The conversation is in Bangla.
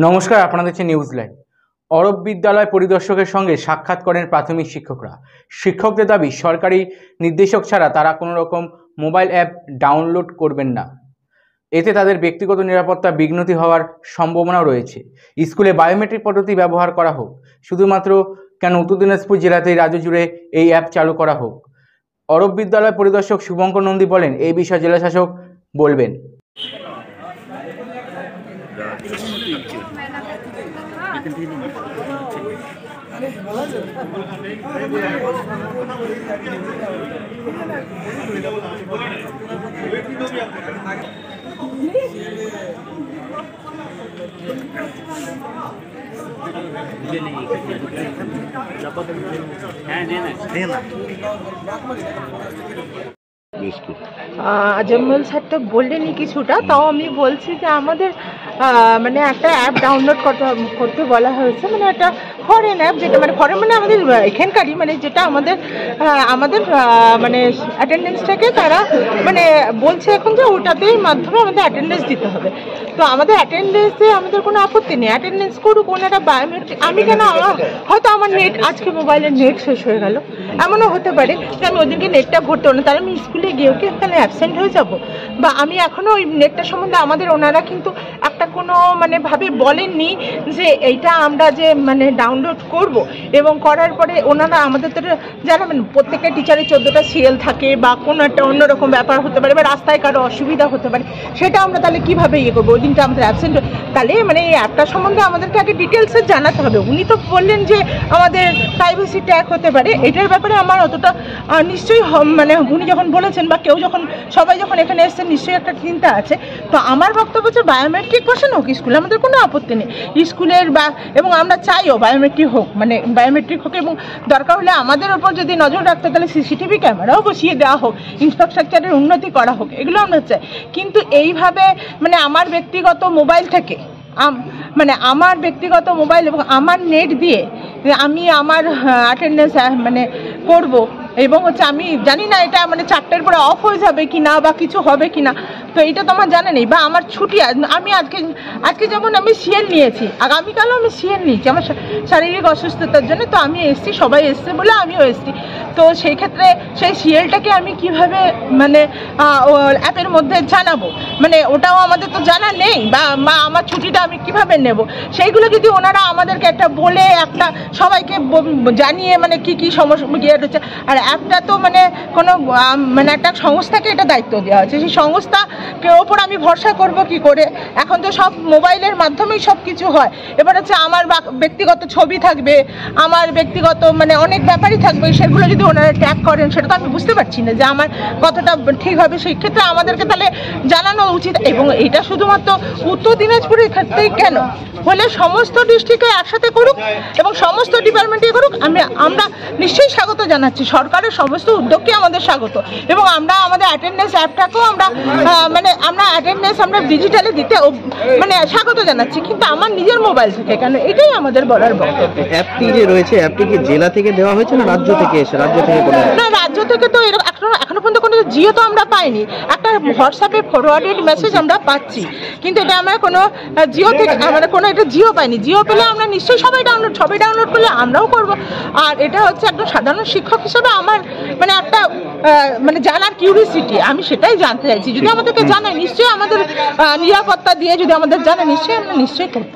নমস্কার, আপনাদের হচ্ছে নিউজ লাইভ। অরব বিদ্যালয় পরিদর্শকের সঙ্গে সাক্ষাৎ করেন প্রাথমিক শিক্ষকরা। শিক্ষকদের দাবি, সরকারি নির্দেশক ছাড়া তারা কোনো রকম মোবাইল অ্যাপ ডাউনলোড করবেন না। এতে তাদের ব্যক্তিগত নিরাপত্তা বিঘ্নিত হওয়ার সম্ভাবনাও রয়েছে। স্কুলে বায়োমেট্রিক পদ্ধতি ব্যবহার করা হোক, শুধুমাত্র কেন উত্তর দিনাজপুর জেলাতেই রাজ্য জুড়ে এই অ্যাপ চালু করা হোক। অরব বিদ্যালয় পরিদর্শক শুভঙ্কর নন্দী বলেন, এই বিষয়ে জেলা শাসক বলবেন। আজমল স্যার তো বললেনই কিছুটা, তাও আমি বলছি যে আমাদের মানে একটা অ্যাপ ডাউনলোড করতে বলা হয়েছে, মানে একটা ফরেন অ্যাপ, যেটা মানে ফরেন মানে আমাদের এখানকারই, মানে যেটা আমাদের মানে অ্যাটেন্ডেন্সটাকে তারা মানে বলছে এখন যে ওটাতেই মাধ্যমে আমাদের অ্যাটেন্ডেন্স দিতে হবে। তো আমাদের অ্যাটেন্ডেন্সে আমাদের কোনো আপত্তি নেই, অ্যাটেন্ডেন্স করুক ওনারা বায়োমেট্রিক। আমি কেন, হয়তো আমার নেট আজকে মোবাইলের নেট শেষ হয়ে গেল, এমনও হতে পারে যে আমি ওদিনকে নেটটা ভরতে না, তাহলে আমি স্কুলে গিয়েও কি তাহলে অ্যাবসেন্ট হয়ে যাব? বা আমি এখনও ওই নেটটা সম্বন্ধে আমাদের ওনারা কিন্তু একটা কোনো মানে ভাবে বলেননি যে এইটা আমরা যে মানে ডাউনলোড করব, এবং করার পরে ওনারা আমাদের তো যারা মানে প্রত্যেকটা টিচারের 14টা সিরিয়াল থাকে বা কোনো একটা অন্যরকম ব্যাপার হতে পারে বা রাস্তায় কারো অসুবিধা হতে পারে, সেটা আমরা তাহলে কীভাবে ইয়ে করবো? ওই দিনটা আমাদের অ্যাবসেন্ট, তাহলে মানে এই অ্যাপটা সম্বন্ধে আমাদেরকে আগে ডিটেলসে জানাতে হবে। উনি তো বললেন যে আমাদের প্রাইভেসি ট্যাগ হতে পারে, এটার ব্যাপারে আমার অতটা নিশ্চয়ই মানে উনি যখন বলেছেন বা কেউ যখন সবাই যখন এখানে এসছেন নিশ্চয়ই একটা চিন্তা আছে। তো আমার বক্তব্য হচ্ছে বায়োমেট্রিক বসানো হোক স্কুলে, আমাদের কোনো আপত্তি নেই স্কুলের, বা এবং আমরা চাইও বায়োমেট্রিক হোক, মানে বায়োমেট্রিক হোক, এবং দরকার হলে আমাদের ওপর যদি নজর রাখতে তাহলে সিসিটিভি ক্যামেরাও বসিয়ে দেওয়া হোক, ইনফ্রাস্ট্রাকচারের উন্নতি করা হোক, এগুলো আমরা চাই। কিন্তু এইভাবে মানে আমার ব্যক্তিগত মোবাইল থেকে মানে আমার ব্যক্তিগত মোবাইল এবং আমার নেট দিয়ে আমি আমার অ্যাটেন্ডেন্স মানে করব, এবং হচ্ছে আমি জানি না এটা মানে 4টের পরে অফ হয়ে যাবে কি না বা কিছু হবে কি না, তো এটা তো আমার জানা নেই। বা আমার ছুটি, আমি আজকে যেমন আমি সিএল নিয়েছি, আগামীকালও আমি সিএল নিয়েছি আমার শারীরিক অসুস্থতার জন্য, তো আমি এসছি, সবাই এসছে বলে আমিও এসছি। তো সেই ক্ষেত্রে সেই সিএলটাকে আমি কিভাবে মানে অ্যাপের মধ্যে জানাবো, মানে ওটাও আমাদের তো জানা নেই, বা আমার ছুটিটা আমি কিভাবে নেব, সেইগুলো যদি ওনারা আমাদেরকে একটা বলে একটা সবাইকে জানিয়ে মানে কি সমস্যা ইয়ে হচ্ছে। আর অ্যাপটা তো মানে কোনো মানে একটা সংস্থাকে এটা দায়িত্ব দেওয়া হয়েছে, সেই সংস্থাকে ওপর আমি ভরসা করব কি করে? এখন তো সব মোবাইলের মাধ্যমেই সব কিছু হয়। এবার হচ্ছে আমার ব্যক্তিগত ছবি থাকবে, আমার ব্যক্তিগত মানে অনেক ব্যাপারই থাকবে, সেগুলো যদি ওনারা ট্যাগ করেন সেটা তো আমি বুঝতে পারছি না যে আমার কতটা ঠিক হবে। সেই ক্ষেত্রে আমাদেরকে তাহলে জানানো উচিত, এবং এটা শুধুমাত্র উত্তর দিনাজপুরের ক্ষেত্রেই কেন, হলে সমস্ত ডিস্ট্রিক্টে একসাথে করুক এবং সমস্ত ডিপার্টমেন্টে করুক। আমরা নিশ্চয়ই স্বাগত জানাচ্ছি, সরকারের সমস্ত উদ্যোগকে আমাদের স্বাগত, এবং আমরা আমাদের অ্যাটেন্ডেন্স অ্যাপটাকেও আমরা মানে আমরা অ্যাটেন্ডেন্স আমরা ডিজিটালি দিতে মানে স্বাগত জানাচ্ছি, কিন্তু আমার নিজের মোবাইল থেকে কেন, এটাই আমাদের বলার বক্তব্য। অ্যাপটি যে রয়েছে, অ্যাপটি কি জেলা থেকে দেওয়া হয়েছে না রাজ্য থেকে এসে? রাজ্য থেকে না, রাজ্য থেকে তো এখনো পর্যন্ত কোনো জিও তো আমরা পাইনি। একটা হোয়াটসঅ্যাপে ফরওয়ার্ডেড মেসেজ আমরা পাচ্ছি, কিন্তু এটা আমরা কোনো জিও থেকে আমরা কোনো এটা জিও পাইনি। জিও পেলে আমরা নিশ্চয়ই সবাই ডাউনলোড করলে আমরাও করব। আর এটা হচ্ছে একজন সাধারণ শিক্ষক হিসেবে আমার মানে একটা মানে জানার কিউরিসিটি, আমি সেটাই জানতে চাইছি। যদি আমাদেরকে জানায় নিশ্চয়ই আমাদের নিরাপত্তা দিয়ে যদি আমাদের জানায় নিশ্চয়ই আমরা নিশ্চয়ই করবো।